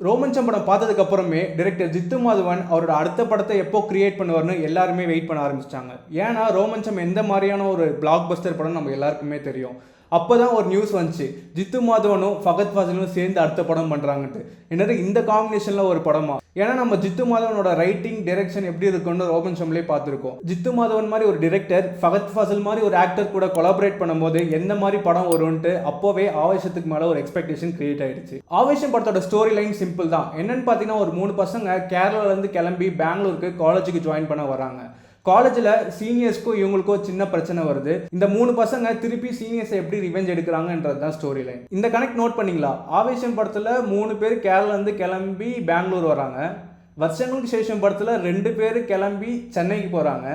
ரோமன்சம் படம் பார்த்ததுக்கு அப்புறமே டைரக்டர் ஜித்து மாதவன் அவரோட அடுத்த படத்தை எப்போ கிரியேட் பண்ணுவார்னு எல்லாருமே வெயிட் பண்ண ஆரம்பிச்சிட்டாங்க. ஏன்னா ரோமன்சம் எந்த மாதிரியான ஒரு பிளாக் பஸ்டர் படம் நம்ம எல்லாருக்குமே தெரியும். அப்போதான் ஒரு நியூஸ் வந்துச்சு, ஜித்து மாதவனும் ஃபகத் ஃபாசிலும் சேர்ந்து அடுத்த படம் பண்ணுறாங்கன்ட்டு. என்னது இந்த காம்பினேஷனில் ஒரு படமா? ஏன்னா நம்ம ஜித்து மாதவனோட ரைட்டிங் டைரக்ஷன் எப்படி இருக்குன்னு ரோமன்சம்லேயே பார்த்துருக்கோம். ஜித்து மாதவன் மாதிரி ஒரு டிரெக்டர் ஃபகத் ஃபாசில் மாதிரி ஒரு ஆக்டர் கூட கொலாபரேட் பண்ணும்போது எந்த மாதிரி படம் வரும்ன்ட்டு அப்போவே ஆவேசத்துக்கு மேலே ஒரு எக்ஸ்பெக்டேஷன் கிரியேட் ஆயிடுச்சு. ஆவேசம் படத்தோட ஸ்டோரி லைன் சிம்பிள் தான். என்னன்னு பார்த்தீங்கன்னா, ஒரு 3 பசங்க கேரளாலேருந்து கிளம்பி பெங்களூருக்கு காலேஜுக்கு ஜாயின் பண்ண வராங்க. காலேஜில் சீனியர்ஸ்க்கும் இவங்களுக்கும் சின்ன பிரச்சனை வருது. இந்த 3 பசங்க திருப்பி சீனியர்ஸை எப்படி ரிவெஞ்ச் எடுக்கிறாங்கன்றது தான் ஸ்டோரி லைன். இந்த கனெக்ட் நோட் பண்ணிங்களா? ஆவேசம் படத்தில் 3 பேர் கேரளாலேருந்து கிளம்பி பெங்களூர் வராங்க. வருஷங்களுக்கு சேஷம் படத்தில் 2 பேர் கிளம்பி சென்னைக்கு போகிறாங்க.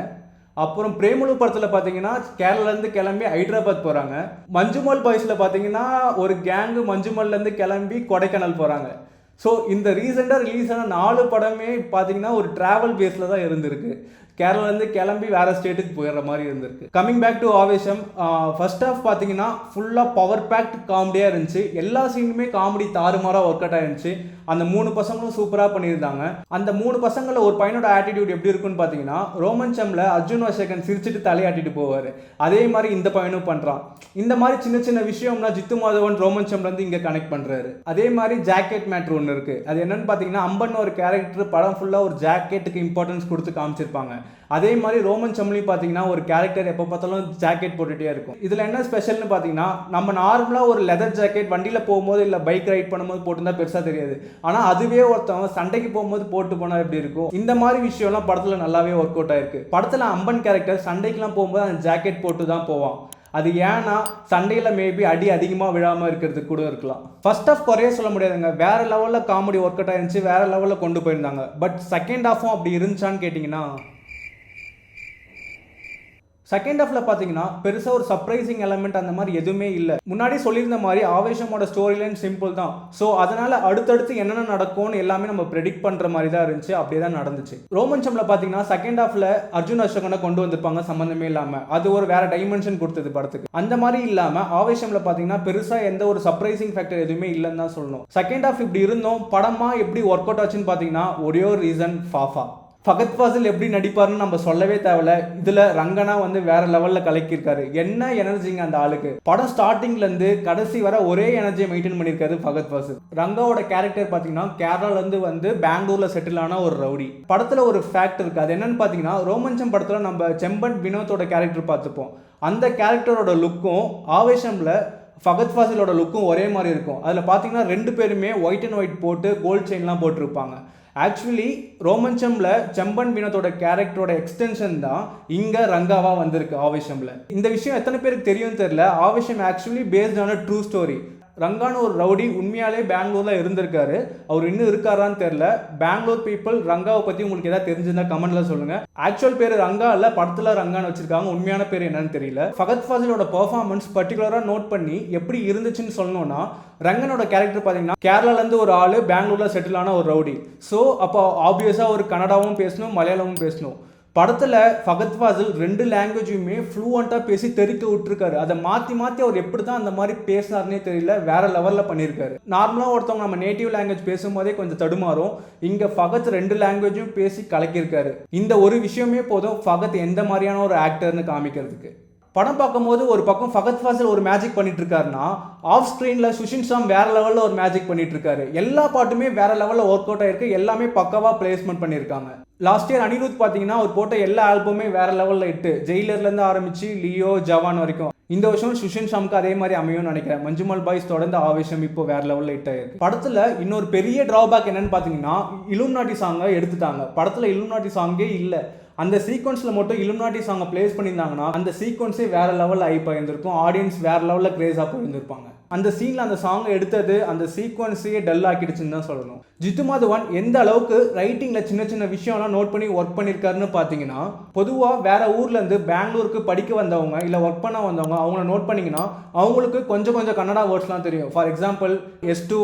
அப்புறம் பிரேமலு படத்தில் பார்த்தீங்கன்னா கேரளாலேருந்து கிளம்பி ஹைதராபாத் போகிறாங்க. மஞ்சுமல் பாய்ஸில் பார்த்தீங்கன்னா ஒரு கேங்கு மஞ்சுமல்லேருந்து கிளம்பி கொடைக்கானல் போகிறாங்க. ஸோ இந்த ரீசெண்டாக ரிலீஸ் ஆன 4 படமே பார்த்தீங்கன்னா ஒரு ட்ராவல் பேஸில் தான் இருந்திருக்கு. கேரளாலேருந்து கிளம்பி வேறு ஸ்டேட்டுக்கு போயிடுற மாதிரி இருந்திருக்கு. கம்மிங் பேக் டு ஆவேசம், ஃபர்ஸ்ட் ஹாஃப் பார்த்தீங்கன்னா ஃபுல்லாக பவர் பேக்ட் காமெடியாக இருந்துச்சு. எல்லா சீனுமே காமெடி தாறுமாறாக ஒர்க் அவுட் ஆயிருந்துச்சு. அந்த 3 பசங்களும் சூப்பராக பண்ணியிருந்தாங்க. அந்த 3 பசங்களில் ஒரு பையனோட ஆட்டிடியூட் எப்படி இருக்குன்னு பார்த்தீங்கன்னா, ரோமன்சம்ல அர்ஜுன் வசேகன் சிரிச்சிட்டு தலையாட்டிட்டு போவார். அதே மாதிரி இந்த பையனும் பண்ணுறான். இந்த மாதிரி சின்ன சின்ன விஷயம்னா ஜித்து மாதவன் ரோமன்சம்லேருந்து இங்கே கனெக்ட் பண்ணுறாரு. அதே மாதிரி ஜாக்கெட் மேட்ரு ஒன்று இருக்குது. அது என்னன்னு பார்த்தீங்கன்னா, அம்பன் ஒரு கேரக்டர் படம் ஃபுல்லாக ஒரு ஜாக்கெட்டுக்கு இம்பார்ட்டன்ஸ் கொடுத்து காமிச்சிருப்பாங்க. அதே மாதிரி ரோமன்சம்லையும் பார்த்தீங்கன்னா ஒரு கேரக்டர் எப்போ பார்த்தாலும் ஜாக்கெட் போட்டுகிட்டே இருக்கும். இதில் என்ன ஸ்பெஷல்னு பார்த்தீங்கன்னா, நம்ம நார்மலாக ஒரு லெதர் ஜாக்கெட் வண்டியில் போகும்போது இல்லை பைக் ரைட் பண்ணும்போது போட்டுருந்தா பெருசாக தெரியாது. ஆனால் அதுவே ஒருத்தவங்க சண்டைக்கு போகும்போது போட்டு போனால் எப்படி இருக்கும்? இந்த மாதிரி விஷயம்லாம் படத்தில் நல்லாவே ஒர்க் அவுட் ஆயிருக்கு. படத்தில் அம்பன் கேரக்டர் சண்டைக்கெலாம் போகும்போது அந்த ஜாக்கெட் போட்டு தான் போவான். அது ஏன்னா சண்டையில் மேபி அடி அதிகமாக விழாமல் இருக்கிறதுக்கு கூட இருக்கலாம். ஃபர்ஸ்ட் ஆஃப் குறைய சொல்ல முடியாதுங்க. வேறு லெவலில் காமெடி ஒர்க் அவுட் ஆயிருந்துச்சு, வேறு லெவலில் கொண்டு போயிருந்தாங்க. பட் செகண்ட் ஹாஃபும் அப்படி இருந்துச்சான்னு கேட்டிங்கன்னா, செகண்ட் ஹாஃபில் பார்த்தீங்கன்னா பெருசாக ஒரு சர்ப்ரைசிங் எலமெண்ட் அந்த மாதிரி எதுவுமே இல்லை. முன்னாடி சொல்லியிருந்த மாதிரி ஆவேசமோட ஸ்டோரி லைன் சிம்பிள் தான். ஸோ அதனால் அடுத்தடுத்து என்னென்ன நடக்கும்னு எல்லாமே நம்ம ப்ரெடிக்ட் பண்ணுற மாதிரி தான் இருந்துச்சு. அப்படியே தான் நடந்துச்சு. ரோமன்சம்ல பார்த்தீங்கன்னா செகண்ட் ஹாஃபில் அர்ஜுன் அசோகனை கொண்டு வந்திருப்பாங்க சம்மந்தமே இல்லாமல். அது ஒரு வேற டைமென்ஷன் கொடுத்தது படத்துக்கு. அந்த மாதிரி இல்லாமல் ஆவேசம்ல பார்த்தீங்கன்னா பெருசாக எந்த ஒரு சர்ப்ரைசிங் ஃபேக்டர் எதுவுமே இல்லைன்னு தான் சொல்லணும். செகண்ட் ஹாஃப் இப்படி இருந்தோம், படமாக எப்படி ஒர்க் அவுட் ஆச்சுன்னு பார்த்தீங்கன்னா ஒரே ஒரு ரீசன், ஃபாஃபா. ஃபகத் ஃபாசில் எப்படி நடிப்பாருன்னு நம்ம சொல்லவே தேவையில்ல. இதில் ரங்கனா வேற லெவலில் கலக்கியிருக்காரு. என்ன எனர்ஜிங்க அந்த ஆளுக்கு. படம் ஸ்டார்டிங்லேருந்து கடைசி வர ஒரே எனர்ஜியை மெயின்டைன் பண்ணியிருக்காரு ஃபகத் ஃபாசில். ரங்காவோட கேரக்டர் பார்த்தீங்கன்னா கேரளாலேருந்து பெங்களூரில் செட்டில் ஆன ஒரு ரவுடி. படத்தில் ஒரு ஃபேக்ட் இருக்குது. அது என்னன்னு பார்த்தீங்கன்னா, ரோமன்சம் படத்தில் நம்ம செம்பன் வினோத்தோட கேரக்டர் பார்த்துப்போம். அந்த கேரக்டரோட லுக்கும் ஆவேசமில் ஃபகத் ஃபாசிலோட லுக்கும் ஒரே மாதிரி இருக்கும். அதில் பார்த்தீங்கன்னா 2 பேருமே ஒயிட் அண்ட் ஒயிட் போட்டு கோல்ட் செயின்லாம் போட்டிருப்பாங்க. ஆக்சுவலி ரோமன்சம்ல செம்பன் வினோத்தோட கேரக்டரோட எக்ஸ்டென்ஷன் தான் இங்கே ரங்காவா வந்திருக்கு ஆவேசம்ல. இந்த விஷயம் எத்தனை பேருக்கு தெரியும் தெரியல. Aavesham actually based on true story. ரங்கான ஒரு ரவுடி உண்மையாலே பெங்களூர்ல இருந்திருக்காரு. அவர் இன்னும் இருக்காரான்னு தெரியல. பெங்களூர் பீப்புள் ரங்காவை பற்றி உங்களுக்கு ஏதாவது தெரிஞ்சிருந்தா கமெண்ட்ல சொல்லுங்க. ஆக்சுவல் பேர் ரங்கா இல்லை, படத்தில் ரங்கான்னு வச்சிருக்காங்க. உண்மையான பேர் என்னன்னு தெரியல. ஃபகத் ஃபாசிலோட பெர்ஃபார்மன்ஸ் பர்டிகுலராக நோட் பண்ணி எப்படி இருந்துச்சுன்னு சொல்லணும்னா, ரங்கனோட கேரக்டர் பார்த்தீங்கன்னா கேரளாலேருந்து ஒரு ஆள் பெங்களூரில் செட்டில் ஆன ஒரு ரவுடி. ஸோ அப்போ ஆப்வியஸாக ஒரு கன்னடாவும் பேசணும், மலையாளமும் பேசணும். படத்தில் ஃபகத் ஃபாசில் 2 லாங்குவேஜுமே ஃப்ளூவெண்ட்டாக பேசி தெறிக்க விட்டுருக்காரு. அதை மாற்றி மாற்றி அவர் எப்படி தான் அந்த மாதிரி பேசினார்னே தெரியல. வேற லெவலில் பண்ணியிருக்காரு. நார்மலாக ஒருத்தவங்க நம்ம நேட்டிவ் லாங்குவேஜ் பேசும்போதே கொஞ்சம் தடுமாறும். இங்கே ஃபகத் 2 லாங்குவேஜும் பேசி கலக்கியிருக்காரு. இந்த ஒரு விஷயமே போதும் ஃபகத் எந்த மாதிரியான ஒரு ஆக்டர்னு காமிக்கிறதுக்கு. படம் பார்க்கும்போது ஒரு பக்கம் ஃபகத் ஃபாசில் ஒரு மேஜிக் பண்ணிட்டு இருக்காருன்னா, ஆஃப் ஸ்க்ரீனில் சுஷின் ஷாம் வேற லெவலில் ஒரு மேஜிக் பண்ணிட்டு இருக்காரு. எல்லா பாட்டுமே வேற லெவலில் ஒர்க் அவுட் ஆயிருக்கு. எல்லாமே பக்கவாக பிளேஸ்மெண்ட் பண்ணியிருக்காங்க. லாஸ்ட் இயர் அனிருத் பார்த்தீங்கன்னா அவர் போட்ட எல்லா ஆல்பமே வேற லெவலில் இட்டு. ஜெயிலர்லேருந்து ஆரம்பிச்சு லியோ ஜவான் வரைக்கும். இந்த வருஷம் சுஷின் ஷாமுக்கு அதே மாதிரி அமையும்னு நினைக்கிறேன். மஞ்சுமல் பாய்ஸ் தொடர்ந்து ஆவேசம் இப்போ வேற லெவலில் ஹிட் ஆயிருக்கு. படத்தில் இன்னொரு பெரிய டிராபேக் என்னன்னு பார்த்தீங்கன்னா, இலுமினாட்டி சாங்கை எடுத்துட்டாங்க. படத்தில் இலுமினாட்டி சாங்கே இல்லை. அந்த சீக்வன்ஸில் மட்டும் இலுமினாட்டி சாங்கை பிளேஸ் பண்ணியிருந்தாங்கன்னா அந்த சீக்வன்ஸே வேற லெவலில் ஹைப் ஆகியிருந்திருக்கும். ஆடியன்ஸ் வேற லெவலில் கிரேஸாக போயிருந்திருப்பாங்க. அந்த சீனில் அந்த சாங்கை எடுத்தது அந்த சீக்வன்ஸையே டல் ஆக்கிடுச்சுன்னு தான் சொல்லணும். ஜித்து மாதவன் எந்த அளவுக்கு ரைட்டிங்கில் சின்ன சின்ன விஷயம்லாம் நோட் பண்ணி ஒர்க் பண்ணியிருக்காருன்னு பார்த்தீங்கன்னா, பொதுவாக வேற ஊர்லேருந்து பெங்களூருக்கு படிக்க வந்தவங்க இல்லை ஒர்க் பண்ண வந்தவங்க அவங்கள நோட் பண்ணிங்கன்னா அவங்களுக்கு கொஞ்சம் கொஞ்சம் கன்னடா வேர்ட்ஸ்லாம் தெரியும். ஃபார் எக்ஸாம்பிள் S2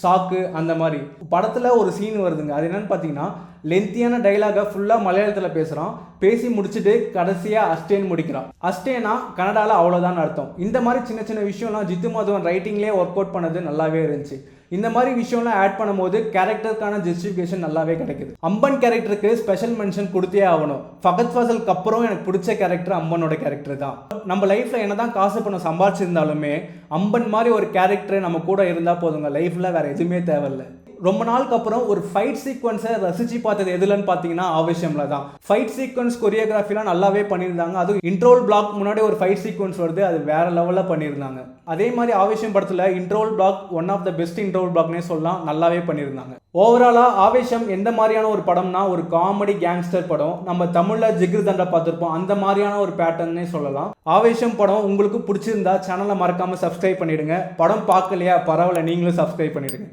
சாக்கு அந்த மாதிரி. படத்தில் ஒரு சீன் வருதுங்க. அது என்னன்னு பார்த்தீங்கன்னா, லென்த்தியான டைலாகை ஃபுல்லாக மலையாளத்தில் பேசுகிறான். பேசி முடிச்சுட்டு கடைசியாக அஸ்டேன்னு முடிக்கிறான். அஸ்டேனா கன்னடாவில் அவ்வளோதான் அர்த்தம். இந்த மாதிரி சின்ன சின்ன விஷயம்லாம் ஜித்து மாதவன் ரைட்டிங்லேயே ஒர்க் அவுட் பண்ணது நல்லாவே இருந்துச்சு. இந்த மாதிரி விஷயம்லாம் ஆட் பண்ணும்போது கேரக்டருக்கான ஜஸ்டிஃபிகேஷன் நல்லாவே கிடைக்குது. அம்பன் கேரக்டருக்கு ஸ்பெஷல் மென்ஷன் கொடுத்தே ஆகணும். ஃபகத் ஃபாசிலுக்கு அப்புறம் எனக்கு பிடிச்ச கேரக்டர் அம்பனோட கேரக்டர் தான். நம்ம லைஃப்ல என்னதான் காசு பணம் சம்பாதிச்சிருந்தாலுமே அம்பன் மாதிரி ஒரு கேரக்டர் நம்ம கூட இருந்தா போதுங்க, லைஃப்ல வேற எதுவுமே தேவையில்லை. ரொம்ப நாளுக்கு அப்புறம் ஒரு ஃபைட் சீக்வன்ஸை ரசிச்சு பார்த்தது எதுலன்னு பார்த்தீங்கன்னா ஆவேஷம்ல தான். ஃபைட் சீக்வன்ஸ் கொரியோகிராஃபிலாம் நல்லாவே பண்ணியிருந்தாங்க. அதுவும் இன்ட்ரோல் பிளாக் முன்னாடி ஒரு ஃபைட் சீக்வன்ஸ் வருது, அது வேற லெவலில் பண்ணியிருந்தாங்க. அதே மாதிரி ஆவேஷம் படத்தில் interval block one of the best interval பிளாக்னே சொல்லலாம், நல்லாவே பண்ணியிருந்தாங்க. ஓவராலாக ஆவேஷம் எந்த மாதிரியான ஒரு படம்னா ஒரு காமெடி கேங்ஸ்டர் படம். நம்ம தமிழில் ஜிகிர் தண்டா பார்த்துருப்போம், அந்த மாதிரியான ஒரு பேட்டர்னே சொல்லலாம். ஆவேஷம் படம் உங்களுக்கு பிடிச்சிருந்தா சேனலை மறக்காமல் சப்ஸ்கிரைப் பண்ணிடுங்க. படம் பார்க்கலையா பரவாயில்ல, நீங்களும் சப்ஸ்கிரைப் பண்ணிடுங்க.